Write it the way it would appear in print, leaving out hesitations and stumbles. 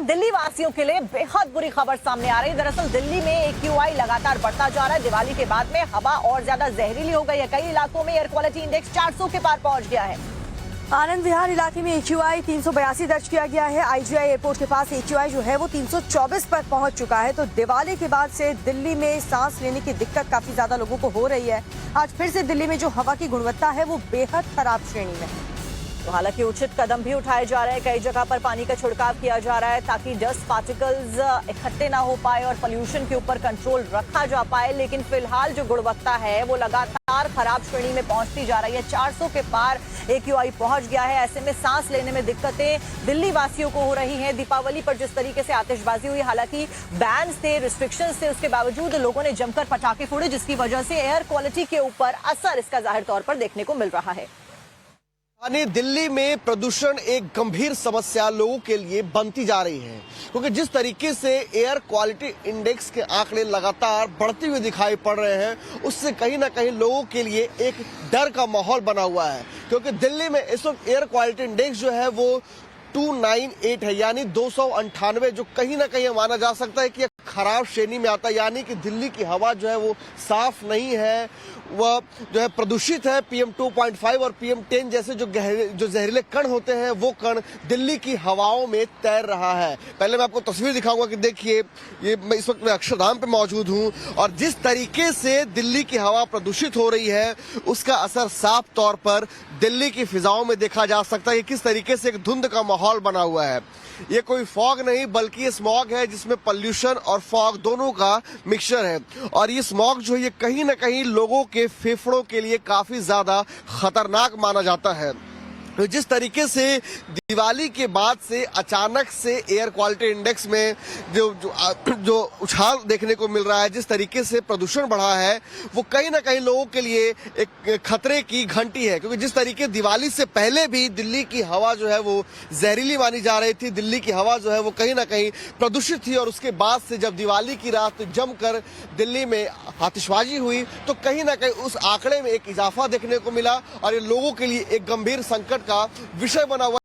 दिल्ली वासियों के लिए बेहद बुरी खबर सामने आ रही है। दरअसल दिल्ली में AQI लगातार बढ़ता जा रहा है। दिवाली के बाद में हवा और ज्यादा जहरीली हो गई है। कई इलाकों में एयर क्वालिटी इंडेक्स 400 के पार पहुंच गया है। आनंद विहार इलाके में AQI 382 दर्ज किया गया है। IGI एयरपोर्ट के पास AQI जो है वो 324 पर पहुंच चुका है। तो दिवाली के बाद से दिल्ली में सांस लेने की दिक्कत काफी ज्यादा लोगों को हो रही है। आज फिर से दिल्ली में जो हवा की गुणवत्ता है वो बेहद खराब श्रेणी में है। तो हालांकि उचित कदम भी उठाए जा रहे हैं। कई जगह पर पानी का छिड़काव किया जा रहा है ताकि डस्ट पार्टिकल्स इकट्ठे ना हो पाए और पोल्यूशन के ऊपर कंट्रोल रखा जा पाए। लेकिन फिलहाल जो गुणवत्ता है वो लगातार खराब श्रेणी में पहुंचती जा रही है। 400 के पार AQI पहुंच गया है। ऐसे में सांस लेने में दिक्कतें दिल्ली वासियों को हो रही हैं। दीपावली पर जिस तरीके से आतिशबाजी हुई, हालांकि बैन थे, रिस्ट्रिक्शंस थे, उसके बावजूद लोगों ने जमकर पटाखे फोड़े, जिसकी वजह से एयर क्वालिटी के ऊपर असर इसका जाहिर तौर पर देखने को मिल रहा है। यानी दिल्ली में प्रदूषण एक गंभीर समस्या लोगों के लिए बनती जा रही है, क्योंकि जिस तरीके से एयर क्वालिटी इंडेक्स के आंकड़े लगातार बढ़ते हुए दिखाई पड़ रहे हैं, उससे कहीं ना कहीं लोगों के लिए एक डर का माहौल बना हुआ है। क्योंकि दिल्ली में इस वक्त एयर क्वालिटी इंडेक्स जो है वो 298 है, यानी 298, जो कहीं ना कहीं माना जा सकता है कि खराब श्रेणी में आता है। यानी कि दिल्ली की हवा जो है वो साफ नहीं है, वह जो है प्रदूषित है। PM 2.5 और PM 10 जैसे जो जहरीले कण होते हैं, वो कण दिल्ली की हवाओं में तैर रहा है। पहले मैं आपको तस्वीर दिखाऊंगा कि देखिए, ये मैं इस वक्त अक्षरधाम पे मौजूद हूं और जिस तरीके से दिल्ली की हवा प्रदूषित हो रही है, उसका असर साफ तौर पर दिल्ली की फिजाओं में देखा जा सकता है कि किस तरीके से एक धुंध का माहौल बना हुआ है। ये कोई फॉग नहीं बल्कि ये स्मॉग है, जिसमें पॉल्यूशन और फॉग दोनों का मिक्सचर है। और ये स्मॉग जो है ये कहीं ना कहीं लोगों के फेफड़ों के लिए काफी ज्यादा खतरनाक माना जाता है। तो जिस तरीके से दिवाली के बाद से अचानक से एयर क्वालिटी इंडेक्स में जो उछाल देखने को मिल रहा है, जिस तरीके से प्रदूषण बढ़ा है, वो कहीं ना कहीं लोगों के लिए एक खतरे की घंटी है। क्योंकि जिस तरीके दिवाली से पहले भी दिल्ली की हवा जो है वो जहरीली मानी जा रही थी, दिल्ली की हवा जो है वो कहीं ना कहीं प्रदूषित थी। और उसके बाद से जब दिवाली की रात जमकर दिल्ली में आतिशबाजी हुई, तो कहीं ना कहीं उस आंकड़े में एक इजाफा देखने को मिला और ये लोगों के लिए एक गंभीर संकट का विषय बना हुआ।